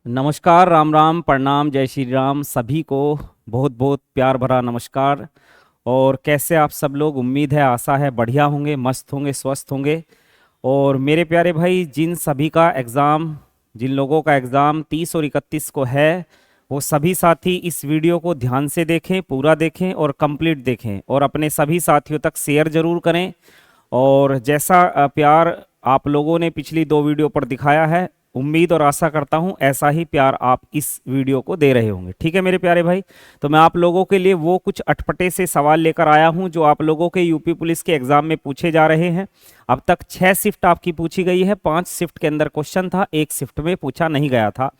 नमस्कार, राम राम, प्रणाम, जय श्री राम। सभी को बहुत बहुत प्यार भरा नमस्कार। और कैसे आप सब लोग? उम्मीद है, आशा है बढ़िया होंगे, मस्त होंगे, स्वस्थ होंगे। और मेरे प्यारे भाई, जिन लोगों का एग्ज़ाम 30 और 31 को है, वो सभी साथी इस वीडियो को ध्यान से देखें, पूरा देखें और कंप्लीट देखें और अपने सभी साथियों तक शेयर जरूर करें। और जैसा प्यार आप लोगों ने पिछली दो वीडियो पर दिखाया है, उम्मीद और आशा करता हूं ऐसा ही प्यार आप इस वीडियो को दे रहे होंगे। ठीक है मेरे प्यारे भाई? तो मैं आप लोगों के लिए वो कुछ अटपटे से सवाल लेकर आया हूं जो आप लोगों के यूपी पुलिस के एग्जाम में पूछे जा रहे हैं। अब तक 6 शिफ्ट आपकी पूछी गई है, 5 शिफ्ट के अंदर क्वेश्चन था, 1 शिफ्ट में पूछा नहीं गया था।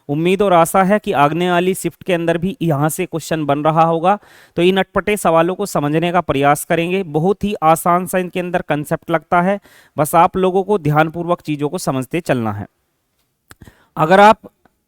उम्मीद और आशा है कि आगने वाली शिफ्ट के अंदर भी यहां से क्वेश्चन बन रहा होगा। तो इन अटपटे सवालों को समझने का प्रयास करेंगे। बहुत ही आसान सा इनके अंदर कंसेप्ट लगता है, बस आप लोगों को ध्यानपूर्वक चीजों को समझते चलना है। अगर आप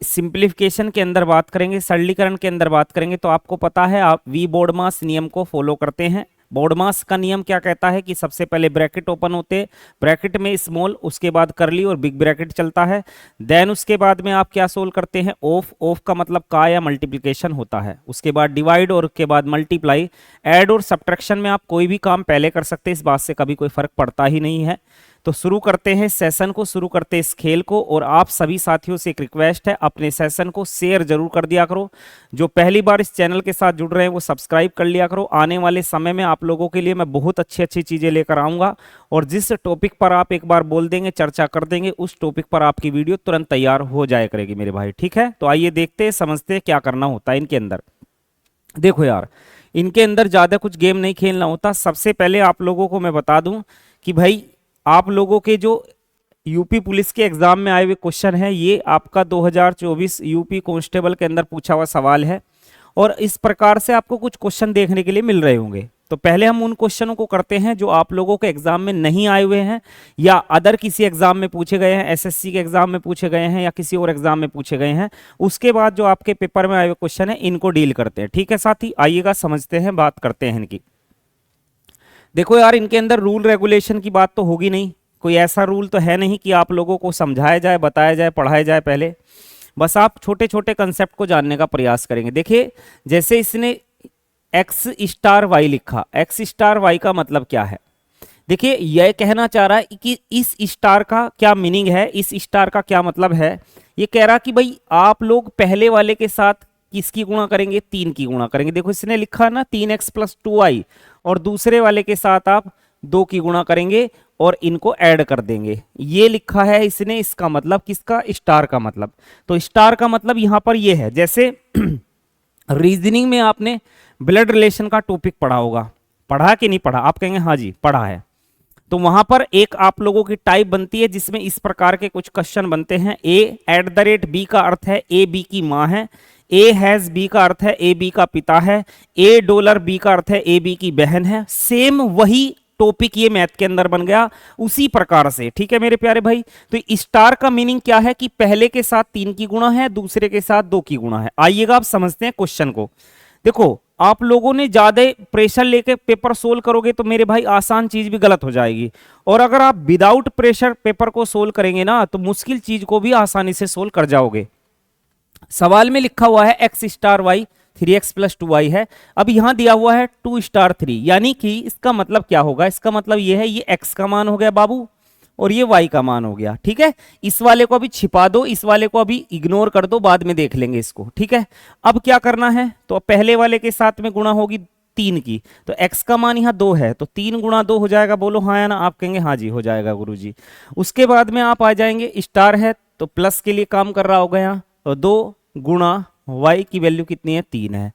सिंप्लीफिकेशन के अंदर बात करेंगे, सरलीकरण के अंदर बात करेंगे, तो आपको पता है आप वी बोर्डमास नियम को फॉलो करते हैं। बोर्डमास का नियम क्या कहता है कि सबसे पहले ब्रैकेट ओपन होते हैं, ब्रैकेट में स्मॉल, उसके बाद करली और बिग ब्रैकेट चलता है। देन उसके बाद में आप क्या सोल्व करते हैं? ऑफ। ऑफ का मतलब का या मल्टीप्लिकेशन होता है। उसके बाद डिवाइड और उसके बाद मल्टीप्लाई। ऐड और सब्ट्रैक्शन में आप कोई भी काम पहले कर सकते हैं, इस बात से कभी कोई फर्क पड़ता ही नहीं है। तो शुरू करते हैं सेशन को, शुरू करते हैं इस खेल को। और आप सभी साथियों से एक रिक्वेस्ट है, अपने सेशन को शेयर जरूर कर दिया करो। जो पहली बार इस चैनल के साथ जुड़ रहे हैं वो सब्सक्राइब कर लिया करो। आने वाले समय में आप लोगों के लिए मैं बहुत अच्छी अच्छी चीजें लेकर आऊंगा, और जिस टॉपिक पर आप एक बार बोल देंगे, चर्चा कर देंगे, उस टॉपिक पर आपकी वीडियो तुरंत तैयार हो जाया करेगी मेरे भाई। ठीक है, तो आइए देखते हैं, समझते हैं क्या करना होता है इनके अंदर। देखो यार, इनके अंदर ज्यादा कुछ गेम नहीं खेलना होता। सबसे पहले आप लोगों को मैं बता दूं कि भाई, आप लोगों के जो यूपी पुलिस के एग्जाम में आए हुए क्वेश्चन है, ये आपका 2024 यूपी कांस्टेबल के अंदर पूछा हुआ सवाल है। और इस प्रकार से आपको कुछ क्वेश्चन देखने के लिए मिल रहे होंगे। तो पहले हम उन क्वेश्चनों को करते हैं जो आप लोगों के एग्जाम में नहीं आए हुए हैं, या अदर किसी एग्जाम में पूछे गए हैं, एसएससी के एग्जाम में पूछे गए हैं, या किसी और एग्जाम में पूछे गए हैं। उसके बाद जो आपके पेपर में आए हुए क्वेश्चन है, इनको डील करते हैं। ठीक है साथी, आइएगा, समझते हैं, बात करते हैं इनकी। देखो यार, इनके अंदर रूल रेगुलेशन की बात तो होगी नहीं। कोई ऐसा रूल तो है नहीं कि आप लोगों को समझाया जाए, बताया जाए, पढ़ाया जाए। पहले बस आप छोटे छोटे कंसेप्ट को जानने का प्रयास करेंगे। देखिए, जैसे इसने एक्स स्टार वाई लिखा, एक्स स्टार वाई का मतलब क्या है? देखिए, यह कहना चाह रहा है कि इस स्टार का क्या मीनिंग है, इस स्टार का क्या मतलब है। ये कह रहा कि भाई, आप लोग पहले वाले के साथ किसकी गुणा करेंगे? 3 की गुणा करेंगे। देखो, इसने लिखा ना 3x+2y, और दूसरे वाले के साथ आप 2 की गुणा करेंगे और इनको ऐड कर देंगे। ये लिखा है इसने। इसका मतलब किसका? स्टार का मतलब। तो स्टार का मतलब यहां पर ये है। जैसे रीजनिंग में आपने ब्लड रिलेशन का टॉपिक पढ़ा होगा, पढ़ा कि नहीं पढ़ा? आप कहेंगे हाँ जी पढ़ा है। तो वहां पर एक आप लोगों की टाइप बनती है जिसमें इस प्रकार के कुछ क्वेश्चन बनते हैं। A@B का अर्थ है ए बी की मां है। A#B का अर्थ है ए बी का पिता है। $B का अर्थ है ए बी की बहन है। सेम वही टॉपिक ये मैथ के अंदर बन गया उसी प्रकार से। ठीक है मेरे प्यारे भाई, तो स्टार का मीनिंग क्या है कि पहले के साथ 3 की गुणा है, दूसरे के साथ 2 की गुणा है। आइएगा, आप समझते हैं क्वेश्चन को। देखो, आप लोगों ने ज्यादा प्रेशर लेके पेपर सोल्व करोगे तो मेरे भाई आसान चीज भी गलत हो जाएगी, और अगर आप विदाउट प्रेशर पेपर को सोल्व करेंगे ना, तो मुश्किल चीज को भी आसानी से सोल्व कर जाओगे। सवाल में लिखा हुआ है x स्टार वाई 3x+2y है। अब यहां दिया हुआ है 2 स्टार 3, यानी कि इसका मतलब क्या होगा? इसका मतलब ये है, ये x का मान हो गया बाबू, और ये y का मान हो गया। ठीक है, इस वाले को अभी छिपा दो, इस वाले को अभी इग्नोर कर दो, बाद में देख लेंगे इसको। ठीक है, अब क्या करना है? तो पहले वाले के साथ में गुणा होगी 3 की, तो x का मान यहाँ 2 है, तो 3 गुणा 2 हो जाएगा। बोलो हाँ या ना? आप कहेंगे हाँ जी हो जाएगा गुरुजी। उसके बाद में आप आ जाएंगे, स्टार है तो प्लस के लिए काम कर रहा होगा यहाँ, तो 2 गुणा y की वैल्यू कितनी है? 3 है।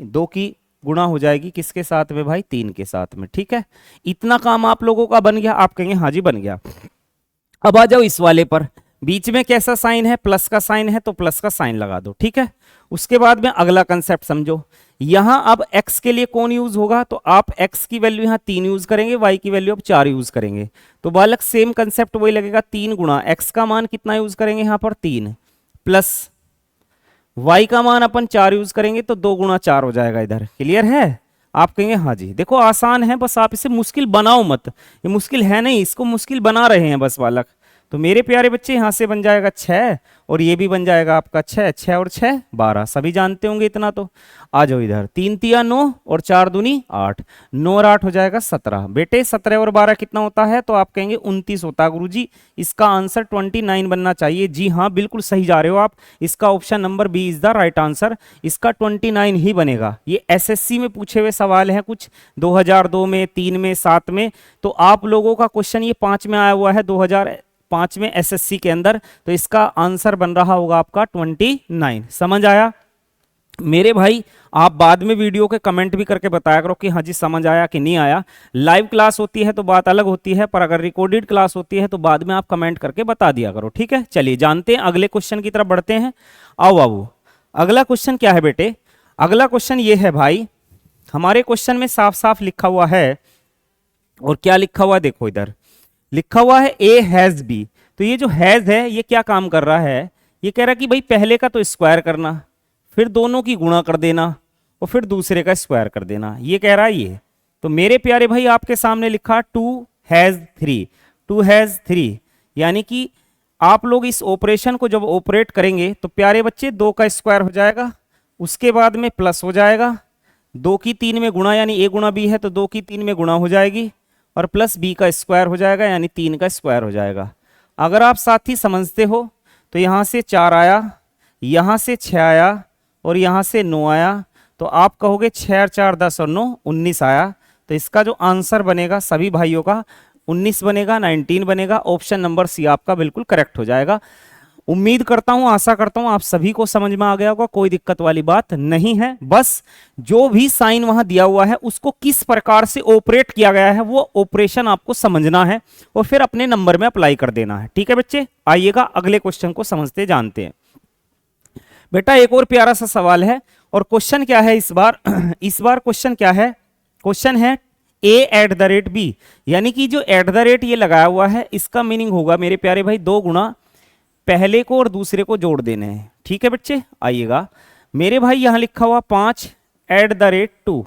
2 की गुणा हो जाएगी किसके साथ में भाई? 3 के साथ में। ठीक है, इतना काम आप लोगों का बन गया। आप कहेंगे हाँ जी बन गया। अब आ जाओ इस वाले पर। बीच में कैसा साइन है? प्लस का साइन है, तो प्लस का साइन लगा दो। ठीक है, उसके बाद में अगला कंसेप्ट समझो। यहां अब x के लिए कौन यूज होगा? तो आप x की वैल्यू यहां 3 यूज करेंगे, y की वैल्यू अब 4 यूज करेंगे। तो बालक सेम कंसेप्ट वही लगेगा। 3 गुणा x का मान कितना यूज करेंगे यहां पर? 3, प्लस y का मान अपन 4 यूज करेंगे, तो 2 गुणा 4 हो जाएगा इधर। क्लियर है? आप कहेंगे हाँ जी। देखो, आसान है, बस आप इसे मुश्किल बनाओ मत। ये मुश्किल है नहीं, इसको मुश्किल बना रहे हैं बस बालक। तो मेरे प्यारे बच्चे यहाँ से बन जाएगा 6 और ये भी बन जाएगा आपका 6, 6 और 6 12, सभी जानते होंगे इतना तो। आ जाओ इधर, 3 तिया 9 और 4 दूनी 8, 9 और 8 हो जाएगा 17। बेटे 17 और 12 कितना होता है, तो आप कहेंगे 29 होता है गुरुजी। इसका आंसर 29 बनना चाहिए। जी हाँ, बिल्कुल सही जा रहे हो आप। इसका option number B is the right answer. इसका 29 ही बनेगा। ये एसएससी में पूछे हुए सवाल हैं कुछ, 2002 में, 3 में, 7 में। तो आप लोगों का क्वेश्चन ये 5 में आया हुआ है, 2005 में एसएससी के अंदर। तो इसका आंसर बन रहा होगा आपका 29। समझ आया मेरे भाई? आप बाद में वीडियो के कमेंट भी करके बताया करो कि हाँ जी समझ आया कि नहीं आया। लाइव क्लास होती है तो बात अलग होती है, पर अगर रिकॉर्डेड क्लास होती है तो बाद में आप कमेंट करके बता दिया करो, ठीक है। चलिए जानते हैं, अगले क्वेश्चन की तरफ बढ़ते हैं। आओ बाबू, अगला क्वेश्चन क्या है बेटे? अगला क्वेश्चन ये है भाई, हमारे क्वेश्चन में साफ साफ लिखा हुआ है। और क्या लिखा हुआ है देखो, इधर लिखा हुआ है ए हैज बी। तो ये जो हैज है ये क्या काम कर रहा है, ये कह रहा है कि भाई पहले का तो स्क्वायर करना, फिर दोनों की गुणा कर देना, और फिर दूसरे का स्क्वायर कर देना, ये कह रहा है ये। तो मेरे प्यारे भाई आपके सामने लिखा 2 हैज 3, 2 हैज 3, यानी कि आप लोग इस ऑपरेशन को जब ऑपरेट करेंगे तो प्यारे बच्चे 2 का स्क्वायर हो जाएगा, उसके बाद में प्लस हो जाएगा, 2 की 3 में गुणा, यानी ए गुणा बी है तो 2 की 3 में गुणा हो जाएगी, और प्लस बी का स्क्वायर हो जाएगा, यानी 3 का स्क्वायर हो जाएगा। अगर आप साथ ही समझते हो तो यहां से 4 आया, यहां से 6 आया, और यहां से 9 आया। तो आप कहोगे 6 और 4 10 और 9 19 आया। तो इसका जो आंसर बनेगा सभी भाइयों का 19 बनेगा, 19 बनेगा। ऑप्शन नंबर सी आपका बिल्कुल करेक्ट हो जाएगा। उम्मीद करता हूं, आशा करता हूं आप सभी को समझ में आ गया होगा, कोई दिक्कत वाली बात नहीं है। बस जो भी साइन वहां दिया हुआ है उसको किस प्रकार से ऑपरेट किया गया है वो ऑपरेशन आपको समझना है और फिर अपने नंबर में अप्लाई कर देना है, ठीक है बच्चे। आइएगा अगले क्वेश्चन को समझते जानते हैं। बेटा एक और प्यारा सा सवाल है, और क्वेश्चन क्या है इस बार? इस बार क्वेश्चन क्या है? क्वेश्चन है a at the rate b, यानी कि जो एट द रेट ये लगाया हुआ है इसका मीनिंग होगा मेरे प्यारे भाई 2 गुना पहले को और दूसरे को जोड़ देने हैं, ठीक है बच्चे। आइएगा मेरे भाई यहां लिखा हुआ 5 एट द रेट 2।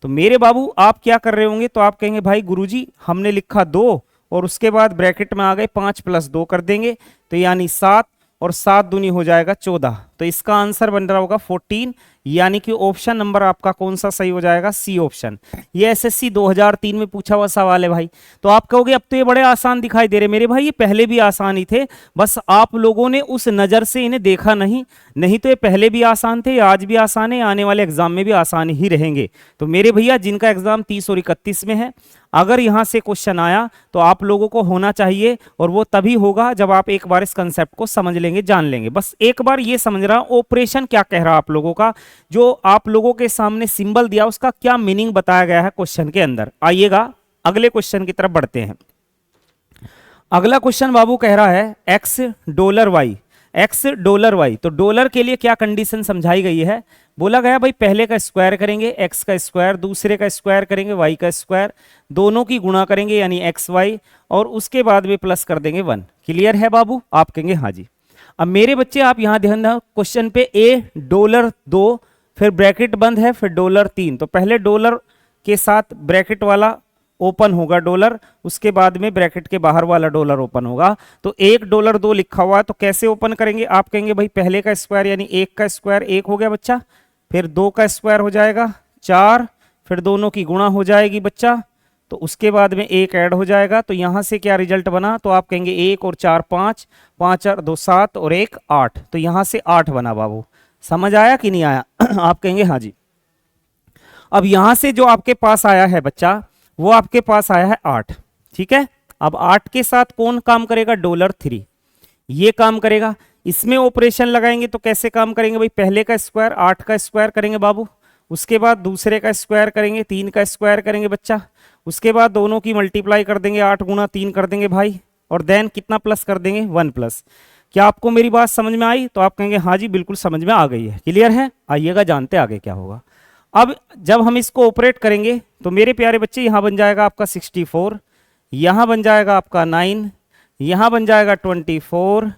तो मेरे बाबू आप क्या कर रहे होंगे, तो आप कहेंगे भाई गुरुजी हमने लिखा 2 और उसके बाद ब्रैकेट में आ गए 5 प्लस 2 कर देंगे, तो यानी 7, और 7 दूनी हो जाएगा 14। तो इसका आंसर बन रहा होगा 14, यानी कि ऑप्शन नंबर आपका कौन सा सही हो जाएगा? C option. ये एसएससी 2003 में पूछा हुआ सवाल है भाई। तो आप कहोगे अब तो ये बड़े आसान दिखाई दे रहे। मेरे भाई ये पहले भी आसान ही थे, बस आप लोगों ने उस नजर से इन्हें देखा नहीं। नहीं तो ये पहले भी आसान थे, आज भी आसान है, आने वाले एग्जाम में भी आसान ही रहेंगे। तो मेरे भैया जिनका एग्जाम 30 और 31 में है, अगर यहां से क्वेश्चन आया तो आप लोगों को होना चाहिए, और वो तभी होगा जब आप एक बार इस कंसेप्ट को समझ लेंगे, जान लेंगे। बस एक बार ये समझ रहा ऑपरेशन क्या कह रहा आप लोगों का, जो आप लोगों के सामने सिंबल दिया उसका क्या मीनिंग बताया गया है क्वेश्चन के अंदर। आइएगा अगले क्वेश्चन की तरफ बढ़ते हैं। अगला क्वेश्चन बाबू कह रहा है x dollar y, x dollar y. तो डॉलर के लिए क्या कंडीशन समझाई गई है? बोला गया भाई पहले का स्क्वायर करेंगे एक्स का स्क्वायर, दूसरे का स्क्वायर करेंगे वाई का स्क्वायर, दोनों की गुणा करेंगे यानी एक्स वाई, और उसके बाद में प्लस कर देंगे 1। क्लियर है बाबू? आप कहेंगे हाँ जी। अब मेरे बच्चे आप यहां ध्यान दो क्वेश्चन पे, ए डॉलर 2, फिर ब्रैकेट बंद है, फिर डॉलर 3। तो पहले डॉलर के साथ ब्रैकेट वाला ओपन होगा डॉलर, उसके बाद में ब्रैकेट के बाहर वाला डॉलर ओपन होगा। तो $1 $2 लिखा हुआ है, तो कैसे ओपन करेंगे? आप कहेंगे भाई पहले का स्क्वायर यानी 1 का स्क्वायर 1 हो गया बच्चा, फिर 2 का स्क्वायर हो जाएगा 4, फिर दोनों की गुणा हो जाएगी बच्चा, तो उसके बाद में 1 ऐड हो जाएगा। तो यहां से क्या रिजल्ट बना? तो आप कहेंगे 1 और 4 5, 5 और 2 7 और 1 8। तो यहां से 8 बना बाबू। समझ आया कि नहीं आया? आप कहेंगे हाँ जी। अब यहां से जो आपके पास आया है बच्चा, वो आपके पास आया है 8, ठीक है। अब 8 के साथ कौन काम करेगा? $3 ये काम करेगा। इसमें ऑपरेशन लगाएंगे तो कैसे काम करेंगे भाई? पहले का स्क्वायर 8 का स्क्वायर करेंगे बाबू, उसके बाद दूसरे का स्क्वायर करेंगे 3 का स्क्वायर करेंगे बच्चा, उसके बाद दोनों की मल्टीप्लाई कर देंगे 8 गुना 3 कर देंगे भाई, और देन कितना प्लस कर देंगे? 1 प्लस। क्या आपको मेरी बात समझ में आई? तो आप कहेंगे हाँ जी बिल्कुल समझ में आ गई है। क्लियर है? आइएगा जानते आगे क्या होगा। अब जब हम इसको ऑपरेट करेंगे तो मेरे प्यारे बच्चे यहां बन जाएगा आपका 64, यहां बन जाएगा आपका 9, यहां बन जाएगा 24,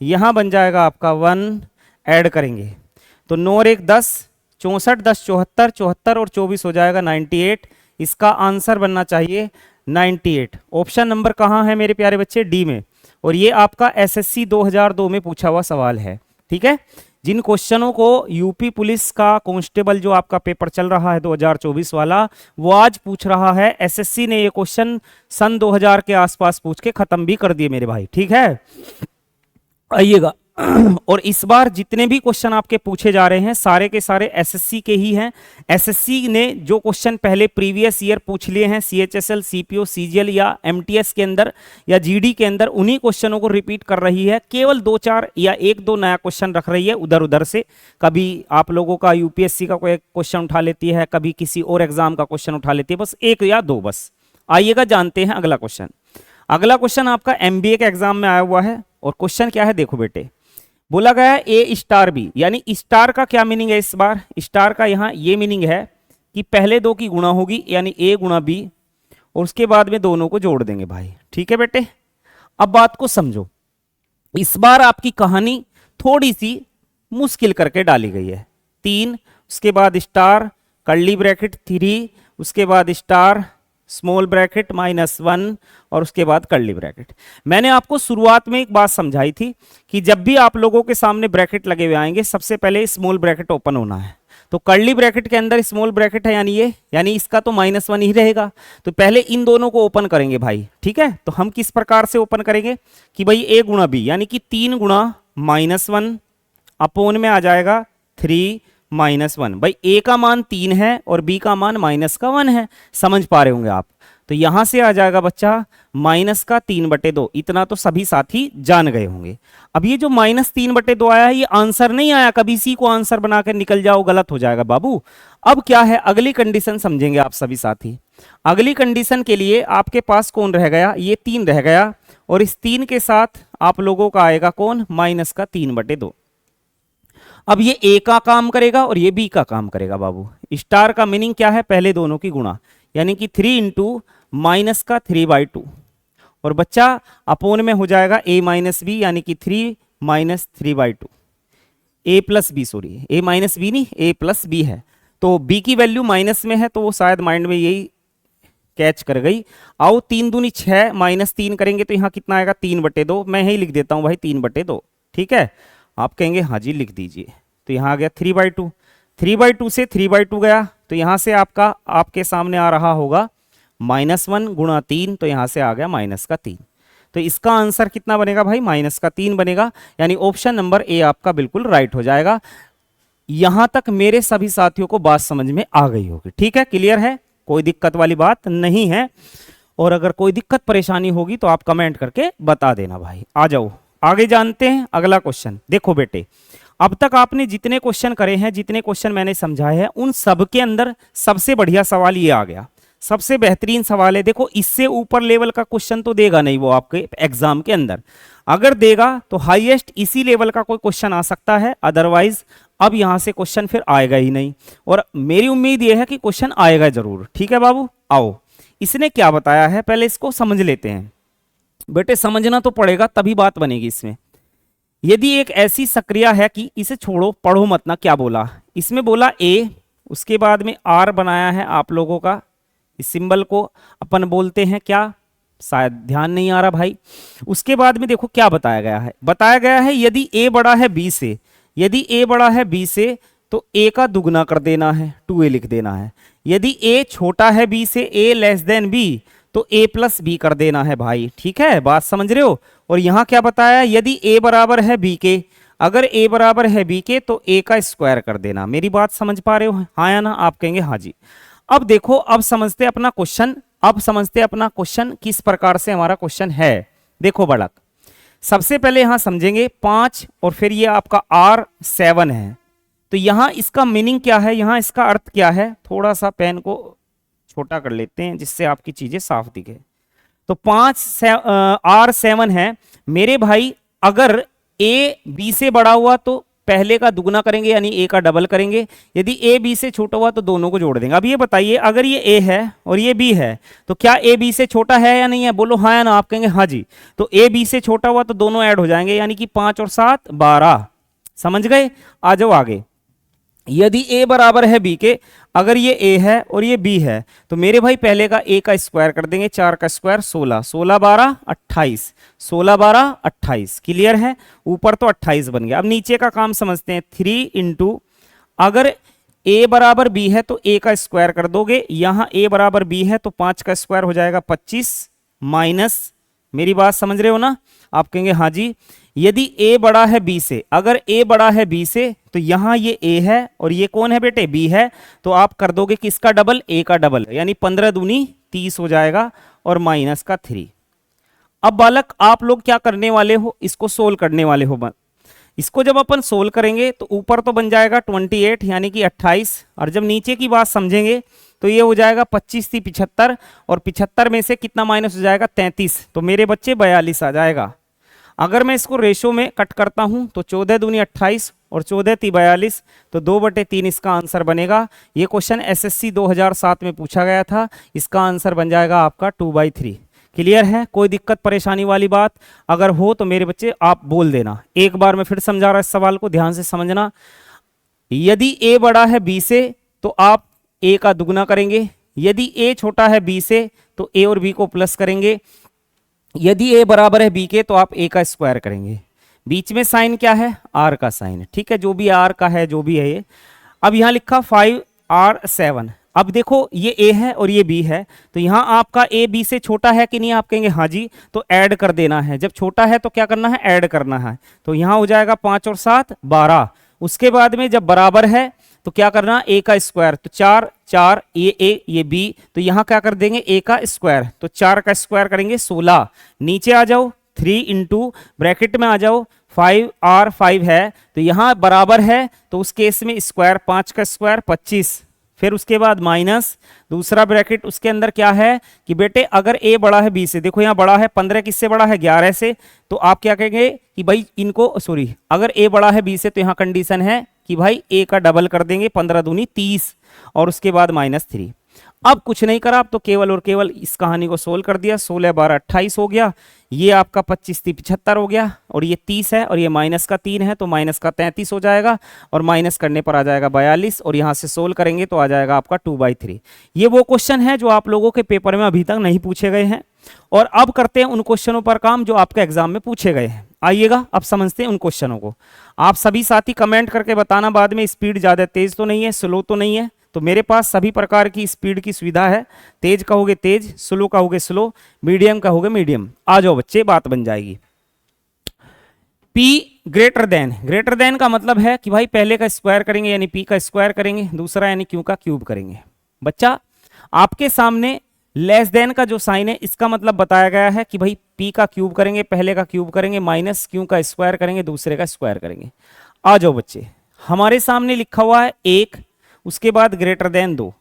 यहां बन जाएगा आपका 1, ऐड करेंगे तो 9 और 1 10, 64 10 74, 74 और 24 हो जाएगा 98। इसका आंसर बनना चाहिए 98। ऑप्शन नंबर कहां है मेरे प्यारे बच्चे? डी में। और ये आपका एसएससी 2002 में पूछा हुआ सवाल है। ठीक है, जिन क्वेश्चनों को यूपी पुलिस का कांस्टेबल जो आपका पेपर चल रहा है 2024 वाला, वो आज पूछ रहा है, एसएससी ने ये क्वेश्चन सन 2000 के आसपास पूछ के खत्म भी कर दिए मेरे भाई। ठीक है, आइएगा। और इस बार जितने भी क्वेश्चन आपके पूछे जा रहे हैं सारे के सारे एसएससी के ही हैं। एसएससी ने जो क्वेश्चन पहले प्रीवियस ईयर पूछ लिए हैं सीएचएसएल, सीपीओ, सीजीएल या एमटीएस के अंदर या जीडी के अंदर, उन्हीं क्वेश्चनों को रिपीट कर रही है। केवल 2-4 या 1-2 नया क्वेश्चन रख रही है उधर उधर से। कभी आप लोगों का यूपीएससी का कोई क्वेश्चन उठा लेती है, कभी किसी और एग्जाम का क्वेश्चन उठा लेती है, बस 1 या 2 बस। आइएगा, जानते हैं अगला क्वेश्चन। अगला क्वेश्चन आपका एमबीए के एग्जाम में आया हुआ है और क्वेश्चन क्या है देखो बेटे। बोला गया है ए स्टार बी, यानी स्टार का क्या मीनिंग है इस बार? स्टार का यहां ये मीनिंग है कि पहले दो की गुणा होगी, यानी ए गुणा बी, और उसके बाद में दोनों को जोड़ देंगे भाई। ठीक है बेटे, अब बात को समझो। इस बार आपकी कहानी थोड़ी सी मुश्किल करके डाली गई है। 3, उसके बाद स्टार, कर्ली ब्रैकेट 3, उसके बाद स्टार, स्मॉल ब्रैकेट -1 और उसके बाद कर्ली ब्रैकेट। मैंने आपको शुरुआत में एक बात समझाई थी कि जब भी आप लोगों के सामने ब्रैकेट लगे हुए आएंगे सबसे पहले स्मॉल ब्रैकेट ओपन होना है। तो कर्ली ब्रैकेट के अंदर स्मॉल ब्रैकेट है, यानी ये, यानी इसका तो -1 ही रहेगा। तो पहले इन दोनों को ओपन करेंगे भाई। ठीक है, तो हम किस प्रकार से ओपन करेंगे कि भाई a गुणा b, यानी कि 3 गुणा -1 अपोन में आ जाएगा 3 -1। भाई a का मान 3 है और b का मान -1 है, समझ पा रहे होंगे आप। तो यहां से आ जाएगा बच्चा -3/2। इतना तो सभी साथी जान गए होंगे। अब ये जो -3/2 आया है ये आंसर नहीं आया, कभी इसी को आंसर बनाकर निकल जाओ, गलत हो जाएगा बाबू। अब क्या है, अगली कंडीशन समझेंगे आप सभी साथी। अगली कंडीशन के लिए आपके पास कौन रह गया? ये 3 रह गया, और इस 3 के साथ आप लोगों का आएगा कौन? -3/2। अब ये ए का काम करेगा और ये बी का काम करेगा बाबू। स्टार का मीनिंग क्या है? पहले दोनों की गुणा, यानी कि 3 × -3/2, और बच्चा अपोन में हो जाएगा a - b, यानी कि 3 - 3/2। a + b, sorry a - b नहीं, a + b है। तो b की वैल्यू माइनस में है, तो वो शायद माइंड में यही कैच कर गई। आओ 3 दूनी 6, -3 करेंगे तो यहाँ कितना आएगा? 3/2। मैं यही लिख देता हूँ भाई 3/2। ठीक है, आप कहेंगे हाँ जी लिख दीजिए। तो यहाँ आ गया 3/2। 3/2 से 3/2 गया, तो यहाँ से आपके सामने आ रहा होगा -1 × 3, तो यहाँ से आ गया -3। तो इसका आंसर कितना बनेगा भाई? -3 बनेगा, यानी ऑप्शन नंबर ए आपका बिल्कुल राइट हो जाएगा। यहां तक मेरे सभी साथियों को बात समझ में आ गई होगी। ठीक है, क्लियर है, कोई दिक्कत वाली बात नहीं है। और अगर कोई दिक्कत परेशानी होगी तो आप कमेंट करके बता देना भाई। आ जाओ आगे, जानते हैं अगला क्वेश्चन। देखो बेटे, अब तक आपने जितने क्वेश्चन करे हैं, जितने क्वेश्चन मैंने समझाए हैं, उन सब के अंदर सबसे बढ़िया सवाल ये आ गया, सबसे बेहतरीन सवाल है। देखो, इससे ऊपर लेवल का क्वेश्चन तो देगा नहीं वो आपके एग्जाम के अंदर। अगर देगा तो हाईएस्ट इसी लेवल का कोई क्वेश्चन आ सकता है, अदरवाइज अब यहां से क्वेश्चन फिर आएगा ही नहीं। और मेरी उम्मीद यह है कि क्वेश्चन आएगा जरूर। ठीक है बाबू, आओ इसने क्या बताया है पहले इसको समझ लेते हैं। बेटे समझना तो पड़ेगा, तभी बात बनेगी इसमें। यदि एक ऐसी सक्रिया है कि इसे छोड़ो, पढ़ो मत ना, क्या बोला इसमें? बोला ए, उसके बाद में आर बनाया है आप लोगों का। इस सिंबल को अपन बोलते हैं क्या? शायद ध्यान नहीं आ रहा भाई। उसके बाद में देखो क्या बताया गया है। बताया गया है यदि ए बड़ा है बी से, यदि ए बड़ा है बी से तो ए का दुगना कर देना है, 2a लिख देना है। यदि ए छोटा है बी से, ए < b, तो a + b कर देना है भाई। ठीक है, बात समझ रहे हो? और यहां क्या बताया? यदि a बराबर है b के, अगर a बराबर है b के तो a का स्क्वायर कर देना। मेरी बात समझ पा रहे हो? हाँ या ना? आप कहेंगे हाँ जी। अब देखो, अब समझते अपना क्वेश्चन। अब समझते अपना क्वेश्चन किस प्रकार से हमारा क्वेश्चन है। देखो बड़क, सबसे पहले यहां समझेंगे 5 और फिर ये आपका R7 है। तो यहां इसका मीनिंग क्या है, यहां इसका अर्थ क्या है? थोड़ा सा पेन को छोटा कर लेते हैं जिससे आपकी चीजें साफ दिखे। तो 5R7 है मेरे भाई। अगर a b से बड़ा हुआ तो पहले का दुगना करेंगे, यानी a का डबल करेंगे। यदि a b से छोटा हुआ तो दोनों को जोड़ देंगे। अब ये बताइए, अगर ये a है और ये b है तो क्या a b से छोटा है या नहीं है? बोलो हाँ या ना? आप कहेंगे हाँ जी। तो a b से छोटा हुआ तो दोनों ऐड हो जाएंगे, यानी कि 5 और 7 12। समझ गए? आ जाओ आगे। यदि a बराबर है b के, अगर ये a है और ये b है, तो मेरे भाई पहले का a का स्क्वायर कर देंगे, 4 का स्क्वायर 16, 16 12 28, 16 12 28, क्लियर है। ऊपर तो 28 बन गया। अब नीचे का काम समझते हैं। 3 इंटू, अगर a बराबर b है तो a का स्क्वायर कर दोगे, यहां a बराबर b है तो 5 का स्क्वायर हो जाएगा 25, माइनस, मेरी बात समझ रहे हो ना? आप कहेंगे हाँ जी। यदि a बड़ा है b से, अगर a बड़ा है b से, तो यहां ये a है और ये कौन है बेटे? b है। तो आप कर दोगे किसका डबल? a का डबल, यानी 15 दूनी 30 हो जाएगा और माइनस का 3। अब बालक आप लोग क्या करने वाले हो? इसको सोल्व करने वाले हो। इसको जब अपन सोल्व करेंगे तो ऊपर तो बन जाएगा 28 यानी कि 28, और जब नीचे की बात समझेंगे तो ये हो जाएगा 25 थी 75, और 75 में से कितना माइनस हो जाएगा? 33, तो मेरे बच्चे 42 आ जाएगा। अगर मैं इसको रेशो में कट करता हूं तो 14 दूनी 28 और 14 ती 42, तो 2/3 इसका आंसर बनेगा। ये क्वेश्चन एसएससी 2007 में पूछा गया था। इसका आंसर बन जाएगा आपका 2/3। क्लियर है? कोई दिक्कत परेशानी वाली बात अगर हो तो मेरे बच्चे आप बोल देना। एक बार मैं फिर समझा रहा इस सवाल को, ध्यान से समझना। यदि a बड़ा है b से तो आप a का दुगना करेंगे, यदि a छोटा है b से तो a और b को प्लस करेंगे, यदि a बराबर है b के तो आप a का स्क्वायर करेंगे। बीच में साइन क्या है? r का साइन, ठीक है, जो भी r का है, जो भी है ये। अब यहां लिखा 5r7। अब देखो ये a है और ये b है, तो यहां आपका a b से छोटा है कि नहीं? आप कहेंगे हाँ जी, तो ऐड कर देना है। जब छोटा है तो क्या करना है? ऐड करना है। तो यहां हो जाएगा 5 और 7 12। उसके बाद में जब बराबर है तो क्या करना? a का स्क्वायर, तो 4 4, ये a ये b, तो यहां क्या कर देंगे? a का स्क्वायर, तो 4 का स्क्वायर करेंगे 16। नीचे आ जाओ, 3 इंटू ब्रैकेट में आ जाओ, 5r5 है तो यहां बराबर है, तो उस केस में स्क्वायर, 5 का स्क्वायर 25, फिर उसके बाद माइनस दूसरा ब्रैकेट। उसके अंदर क्या है कि बेटे अगर a बड़ा है b से, देखो यहाँ बड़ा है 15, किससे बड़ा है? 11 से, तो आप क्या कहेंगे कि भाई इनको, सॉरी, अगर a बड़ा है b से तो यहाँ कंडीशन है कि भाई a का डबल कर देंगे, 15 दूनी 30, और उसके बाद -3। अब कुछ नहीं करा, अब तो केवल और केवल इस कहानी को सोल्व कर दिया। 16 12 28 हो गया, ये आपका 25 थी 75 हो गया, और ये 30 है और ये माइनस का 3 है तो माइनस का 33 हो जाएगा, और माइनस करने पर आ जाएगा 42, और यहां से सोल्व करेंगे तो आ जाएगा आपका 2/3। ये वो क्वेश्चन है जो आप लोगों के पेपर में अभी तक नहीं पूछे गए हैं, और अब करते हैं उन क्वेश्चनों पर काम जो आपके एग्जाम में पूछे गए हैं। आइएगा अब समझते हैं उन क्वेश्चनों को। आप सभी साथी कमेंट करके बताना बाद में, स्पीड ज्यादा तेज तो नहीं है, स्लो तो नहीं है। तो मेरे पास सभी प्रकार की स्पीड की सुविधा है। तेज कहोगे तेज, स्लो कहोगे स्लो, मीडियम कहोगे मीडियम। आ जाओ बच्चे, बात बन जाएगी। P ग्रेटर देन का मतलब है कि भाई पहले का स्क्वायर करेंगे यानी P का स्क्वायर करेंगे, दूसरा यानी Q का क्यूब करेंगे। बच्चा आपके सामने लेस देन का जो साइन है इसका मतलब बताया गया है कि भाई P का क्यूब करेंगे, पहले का क्यूब करेंगे, माइनस Q का स्क्वायर करेंगे, दूसरे का स्क्वायर करेंगे। आ जाओ बच्चे, हमारे सामने लिखा हुआ है 1, उसके बाद (2).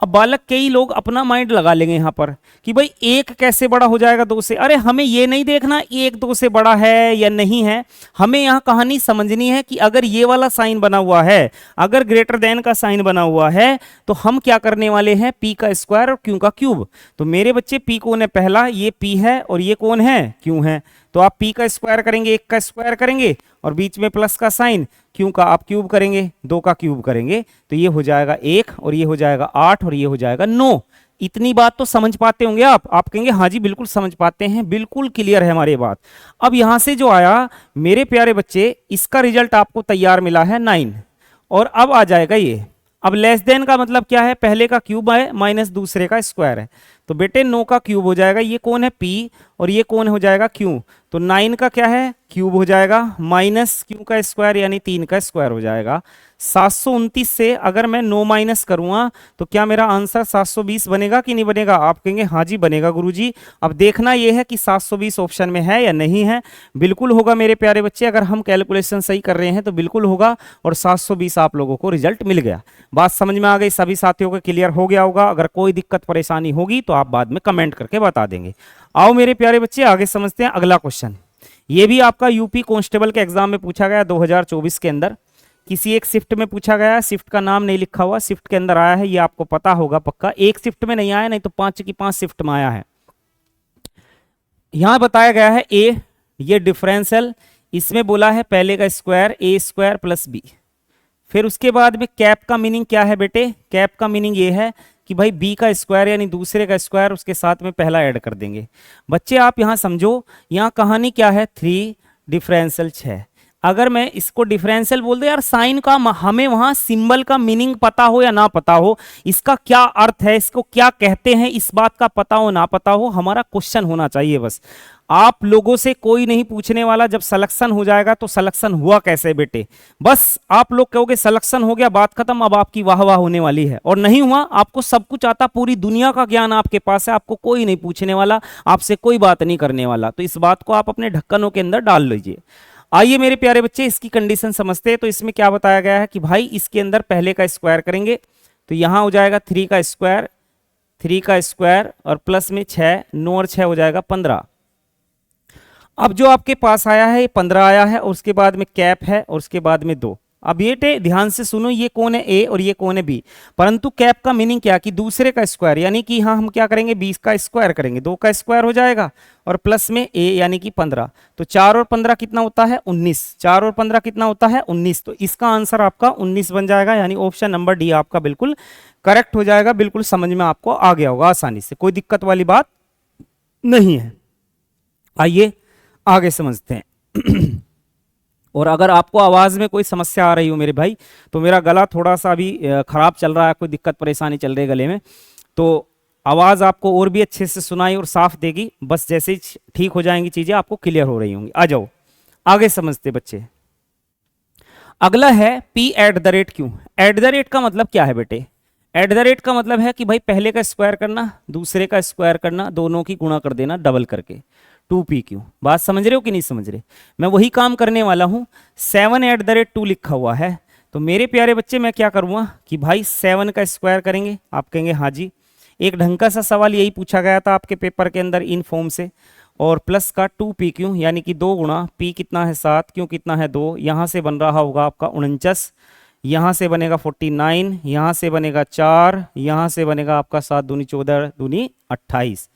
अब बालक कई लोग अपना माइंड लगा लेंगे यहां पर कि भाई 1 कैसे बड़ा हो जाएगा 2 से। अरे हमें ये नहीं देखना 1 2 से बड़ा है या नहीं है, हमें यहां कहानी समझनी है कि अगर ये वाला साइन बना हुआ है, अगर ग्रेटर देन का साइन बना हुआ है, तो हम क्या करने वाले हैं? P का स्क्वायर और Q का क्यूब। तो मेरे बच्चे P कौन है? पहला ये P है और ये कौन है? Q है। तो आप P का स्क्वायर करेंगे, 1 का स्क्वायर करेंगे, और बीच में प्लस का साइन, Q का आप क्यूब करेंगे, 2 का क्यूब करेंगे, तो ये हो जाएगा 1, और ये हो जाएगा 8, और ये हो जाएगा 9। इतनी बात तो समझ पाते होंगे आप कहेंगे हाँ जी बिल्कुल समझ पाते हैं, बिल्कुल क्लियर है हमारी बात। अब यहां से जो आया मेरे प्यारे बच्चे, इसका रिजल्ट आपको तैयार मिला है 9, और अब आ जाएगा ये। अब लेस देन का मतलब क्या है? पहले का क्यूब है माइनस दूसरे का स्क्वायर है, तो बेटे 9 का क्यूब हो जाएगा, ये कौन है? P, और ये कौन हो जाएगा? Q। तो 9 का क्या है? क्यूब हो जाएगा, माइनस Q का स्क्वायर यानी 3 का स्क्वायर हो जाएगा। 729 से अगर मैं 9 माइनस करूंगा तो क्या मेरा आंसर 720 बनेगा कि नहीं बनेगा? आप कहेंगे हाँ जी बनेगा गुरुजी। अब देखना यह है कि 720 ऑप्शन में है या नहीं है। बिल्कुल होगा मेरे प्यारे बच्चे, अगर हम कैलकुलेशन सही कर रहे हैं तो बिल्कुल होगा, और 720 आप लोगों को रिजल्ट मिल गया। बात समझ में आ गई? सभी साथियों को क्लियर हो गया होगा। अगर कोई दिक्कत परेशानी होगी तो आप बाद में कमेंट करके बता देंगे। आओ मेरे प्यारे बच्चे आगे समझते हैं अगला क्वेश्चन। ये भी आपका यूपी कांस्टेबल के एग्जाम में पूछा गया 2024 के अंदर, किसी एक शिफ्ट में पूछा गया। शिफ्ट का नाम नहीं लिखा हुआ, शिफ्ट के अंदर आया है, ये आपको पता होगा पक्का। एक शिफ्ट में नहीं आया, नहीं तो 5 की 5 शिफ्ट में आया है। यहां बताया गया है ए, ये डिफरेंशियल, इसमें बोला है पहले का स्क्वायर a² + b, फिर उसके बाद में कैप का मीनिंग क्या है बेटे? कैप का मीनिंग ये है कि भाई बी का स्क्वायर यानी दूसरे का स्क्वायर उसके साथ में पहला ऐड कर देंगे। बच्चे आप यहां समझो, यहां कहानी क्या है? 3 डिफरेंशियल 6। अगर मैं इसको डिफरेंशियल बोल दे यार, साइन का हमें वहां सिंबल का मीनिंग पता हो या ना पता हो, इसका क्या अर्थ है, इसको क्या कहते हैं, इस बात का पता हो ना पता हो, हमारा क्वेश्चन होना चाहिए बस। आप लोगों से कोई नहीं पूछने वाला जब सिलेक्शन हो जाएगा तो सिलेक्शन हुआ कैसे बेटे, बस आप लोग कहोगे सिलेक्शन हो गया, बात खत्म, अब आपकी वाह वाह होने वाली है। और नहीं हुआ, आपको सब कुछ आता, पूरी दुनिया का ज्ञान आपके पास है, आपको कोई नहीं पूछने वाला, आपसे कोई बात नहीं करने वाला, तो इस बात को आप अपने ढक्कनों के अंदर डाल लीजिए। आइए मेरे प्यारे बच्चे इसकी कंडीशन समझते हैं। तो इसमें क्या बताया गया है कि भाई इसके अंदर पहले का स्क्वायर करेंगे तो यहां हो जाएगा 3 का स्क्वायर, 3 का स्क्वायर और प्लस में 6, 9 और 6 हो जाएगा 15। अब जो आपके पास आया है ये 15 आया है और उसके बाद में कैप है और उसके बाद में 2। अब ये ध्यान से सुनो, ये कौन है ए और ये कौन है बी, परंतु कैप का मीनिंग क्या कि दूसरे का स्क्वायर, यानी कि यहां हम क्या करेंगे 20 का स्क्वायर करेंगे, 2 का स्क्वायर हो जाएगा और प्लस में ए यानी कि 15। तो 4 और 15 कितना होता है? 19। 4 और 15 कितना होता है? 19। तो इसका आंसर आपका 19 बन जाएगा, यानी ऑप्शन नंबर डी आपका बिल्कुल करेक्ट हो जाएगा। बिल्कुल समझ में आपको आ गया होगा आसानी से, कोई दिक्कत वाली बात नहीं है। आइए आगे समझते हैं। और अगर आपको आवाज में कोई समस्या आ रही हो मेरे भाई, तो मेरा गला थोड़ा सा अभी खराब चल रहा है, कोई दिक्कत परेशानी चल रही है गले में, तो आवाज आपको और भी अच्छे से सुनाई और साफ देगी। बस जैसे ही ठीक हो जाएंगी चीजें आपको क्लियर हो रही होंगी। आ जाओ आगे समझते बच्चे। अगला है P eight the rate Q. Eight the rate का मतलब क्या है बेटे? एट द रेट का मतलब है कि भाई पहले का स्क्वायर करना, दूसरे का स्क्वायर करना, दोनों की गुणा कर देना डबल करके, 2pq। बात समझ रहे हो कि नहीं समझ रहे? मैं वही काम करने वाला हूं। 7 एट द रेट 2 लिखा हुआ है, तो मेरे प्यारे बच्चे मैं क्या करूंगा कि भाई 7 का स्क्वायर करेंगे। आप कहेंगे हाँ जी, एक ढंग का सा सवाल यही पूछा गया था आपके पेपर के अंदर इन फॉर्म से। और प्लस का 2pq यानी कि 2 गुणा p कितना है 7, क्यों कितना है 2, यहां से बन रहा होगा आपका 49, यहां से बनेगा 49, यहां से बनेगा 4, यहां से बनेगा आपका 7 दूनी 14 दूनी 28।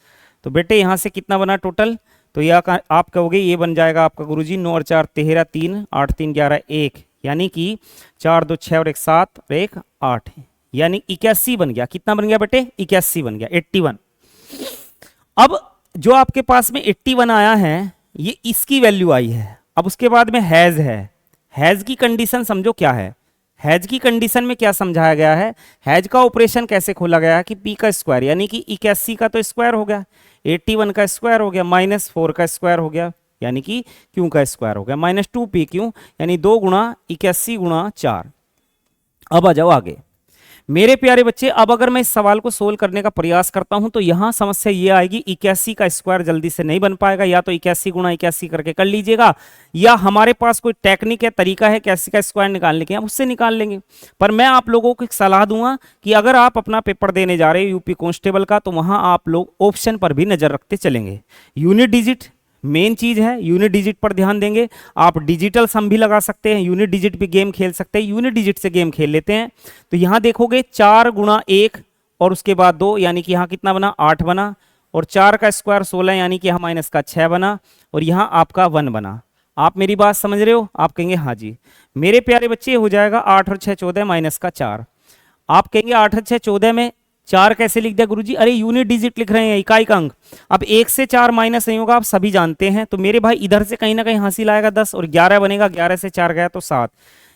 तो बेटे यहां से कितना बना टोटल? तो यह आप कहोगे ये बन जाएगा आपका गुरुजी 9 और 4 13, 3 8 3 11 1, यानी कि 4 2 6 और 1 7 और 1 8, यानी 81 बन गया। कितना बन गया बेटे? 81 बन गया, 81। अब जो आपके पास में 81 आया है ये इसकी वैल्यू आई है। अब उसके बाद में हैज है। हैज की कंडीशन समझो क्या है। हैज की कंडीशन में क्या समझाया गया है? हैज का ऑपरेशन कैसे खोला गया है कि पी का स्क्वायर यानी कि 81 का तो स्क्वायर हो गया, 81 का स्क्वायर हो गया, -4 का स्क्वायर हो गया, यानी कि क्यू का स्क्वायर हो गया, -2pq यानी 2 गुणा 81 गुणा 4। अब आ जाओ आगे मेरे प्यारे बच्चे। अब अगर मैं इस सवाल को सोल्व करने का प्रयास करता हूं तो यहां समस्या ये आएगी, 81 का स्क्वायर जल्दी से नहीं बन पाएगा। या तो 81 गुणा 81 करके कर लीजिएगा, या हमारे पास कोई टेक्निक है, तरीका है 81 का स्क्वायर निकालने के, हम उससे निकाल लेंगे। पर मैं आप लोगों को एक सलाह दूंगा कि अगर आप अपना पेपर देने जा रहे हैं यूपी कांस्टेबल का, तो वहां आप लोग ऑप्शन पर भी नजर रखते चलेंगे। यूनिट डिजिट मेन चीज है, यूनिट डिजिट पर ध्यान देंगे। आप डिजिटल सम भी लगा सकते हैं, यूनिट डिजिट पे गेम खेल सकते हैं। यूनिट डिजिट से गेम खेल लेते हैं तो यहां देखोगे 4 गुणा 1 और उसके बाद 2, यानी कि यहां कितना बना 8 बना, और 4 का स्क्वायर 16 यानी कि यहां माइनस का 6 बना, और यहां आपका 1 बना। आप मेरी बात समझ रहे हो? आप कहेंगे हाँ जी। मेरे प्यारे बच्चे हो जाएगा 8 और 6 14 माइनस का 4। आप कहेंगे 8 और 6 14 में 4 कैसे लिख दिया गुरुजी? अरे यूनिट डिजिट लिख रहे हैं, इकाई का अंक। अब 1 से 4 माइनस नहीं होगा, आप सभी जानते हैं। तो मेरे भाई इधर से कहीं ना कहीं हासिल आएगा 10 और 11 बनेगा, 11 से 4 गया तो 7।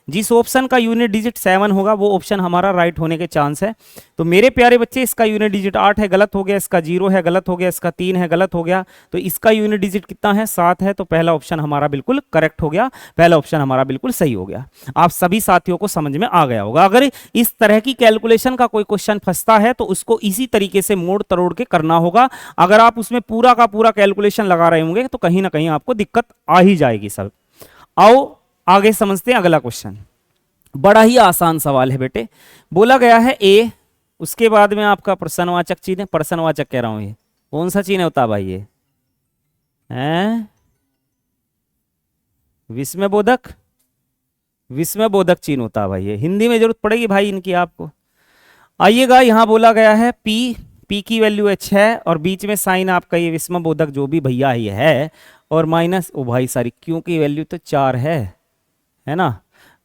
जिस ऑप्शन का यूनिट डिजिट 7 होगा वो ऑप्शन हमारा राइट होने के चांस है। तो मेरे प्यारे बच्चे इसका यूनिट डिजिट 8 है, गलत हो गया। इसका 0 है, गलत हो गया। इसका 3 है, गलत हो गया। तो इसका यूनिट डिजिट कितना है? 7 है। तो पहला ऑप्शन हमारा बिल्कुल करेक्ट हो गया, पहला ऑप्शन हमारा बिल्कुल सही हो गया। आप सभी साथियों को समझ में आ गया होगा। अगर इस तरह की कैलकुलेशन का कोई क्वेश्चन फंसता है तो उसको इसी तरीके से मोड़ तरोड़ के करना होगा। अगर आप उसमें पूरा का पूरा कैलकुलेशन लगा रहे होंगे तो कहीं ना कहीं आपको दिक्कत आ ही जाएगी सब। आओ आगे समझते हैं अगला क्वेश्चन। बड़ा ही आसान सवाल है बेटे। बोला गया है ए, उसके बाद में आपका प्रश्नवाचक चिन्ह है। प्रश्नवाचक कह रहा हूं, ये कौन सा चिन्ह होता है भाई? ये है विस्मयबोधक, विस्मयबोधक चिन्ह होता है भाई। ये हिंदी में जरूरत पड़ेगी भाई इनकी आपको। आइएगा, यहां बोला गया है पी की वैल्यू है 6 और बीच में साइन आपका ये विस्मयबोधक जो भी भैया है, और माइनस ओ भाई सारी क्यों की वैल्यू तो 4 है ना।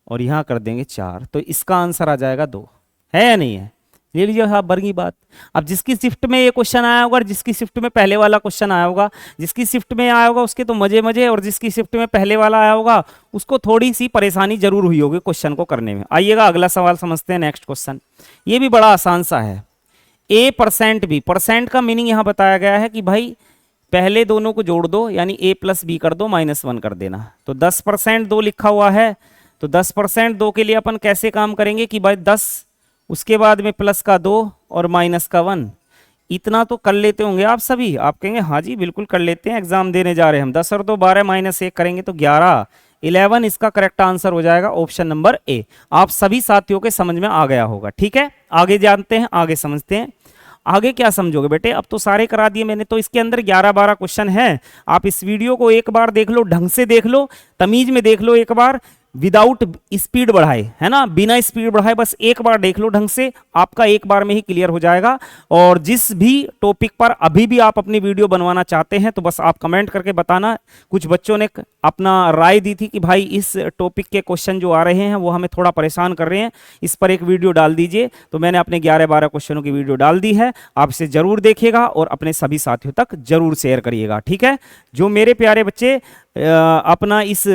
और यहाँ कर देंगे 4, तो इसका आंसर आ जाएगा 2। है या नहीं है? ले लीजिए आप बरगी बात। अब जिसकी शिफ्ट में ये क्वेश्चन आया होगा और जिसकी शिफ्ट में पहले वाला क्वेश्चन आया होगा, जिसकी शिफ्ट में आया होगा उसके तो मजे मजे, और जिसकी शिफ्ट में पहले वाला आया होगा उसको थोड़ी सी परेशानी जरूर हुई होगी क्वेश्चन को करने में। आइएगा अगला सवाल समझते हैं, नेक्स्ट क्वेश्चन। ये भी बड़ा आसान सा है। ए परसेंट बी, परसेंट का मीनिंग यहां बताया गया है कि भाई पहले दोनों को जोड़ दो, यानी ए प्लस बी कर दो, -1 कर देना। तो 10% 2 लिखा हुआ है, तो 10% 2 के लिए अपन कैसे काम करेंगे कि भाई 10, उसके बाद में प्लस का 2 और माइनस का 1। इतना तो कर लेते होंगे आप सभी। आप कहेंगे हाँ जी बिल्कुल कर लेते हैं, एग्जाम देने जा रहे हैं हम। 10 और 2 12, -1 करेंगे तो 11, 11 इसका करेक्ट आंसर हो जाएगा, ऑप्शन नंबर ए। आप सभी साथियों के समझ में आ गया होगा। ठीक है, आगे जानते हैं, आगे समझते हैं। आगे क्या समझोगे बेटे, अब तो सारे करा दिए मैंने, तो इसके अंदर 11-12 क्वेश्चन हैं। आप इस वीडियो को एक बार देख लो, ढंग से देख लो, तमीज में देख लो एक बार, विदाउट स्पीड बढ़ाए, है ना, बिना स्पीड बढ़ाए, बस एक बार देख लो ढंग से, आपका एक बार में ही क्लियर हो जाएगा। और जिस भी टॉपिक पर अभी भी आप अपनी वीडियो बनवाना चाहते हैं तो बस आप कमेंट करके बताना। कुछ बच्चों ने अपना राय दी थी कि भाई इस टॉपिक के क्वेश्चन जो आ रहे हैं वो हमें थोड़ा परेशान कर रहे हैं, इस पर एक वीडियो डाल दीजिए। तो मैंने अपने 11-12 क्वेश्चनों की वीडियो डाल दी है, आप इसे जरूर देखिएगा और अपने सभी साथियों तक जरूर शेयर करिएगा। ठीक है, जो मेरे प्यारे बच्चे अपना इस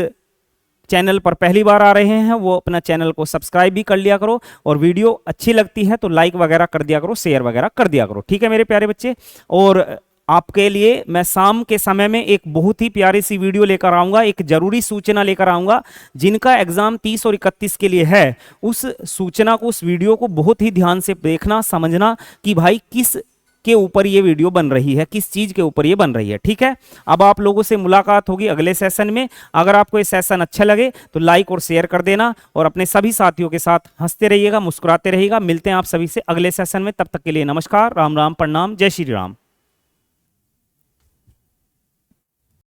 चैनल पर पहली बार आ रहे हैं वो अपना चैनल को सब्सक्राइब भी कर लिया करो, और वीडियो अच्छी लगती है तो लाइक वगैरह कर दिया करो, शेयर वगैरह कर दिया करो। ठीक है मेरे प्यारे बच्चे, और आपके लिए मैं शाम के समय में एक बहुत ही प्यारी सी वीडियो लेकर आऊंगा, एक जरूरी सूचना लेकर आऊंगा। जिनका एग्जाम 30 और 31 के लिए है, उस सूचना को, उस वीडियो को बहुत ही ध्यान से देखना, समझना कि भाई किस के ऊपर ये वीडियो बन रही है, किस चीज के ऊपर ये बन रही है। ठीक है, अब आप लोगों से मुलाकात होगी अगले सेशन में। अगर आपको ये सेशन अच्छा लगे तो लाइक और शेयर कर देना, और अपने सभी साथियों के साथ हंसते रहिएगा, मुस्कुराते रहिएगा। मिलते हैं आप सभी से अगले सेशन में, तब तक के लिए नमस्कार, राम राम, प्रणाम, जय श्री राम।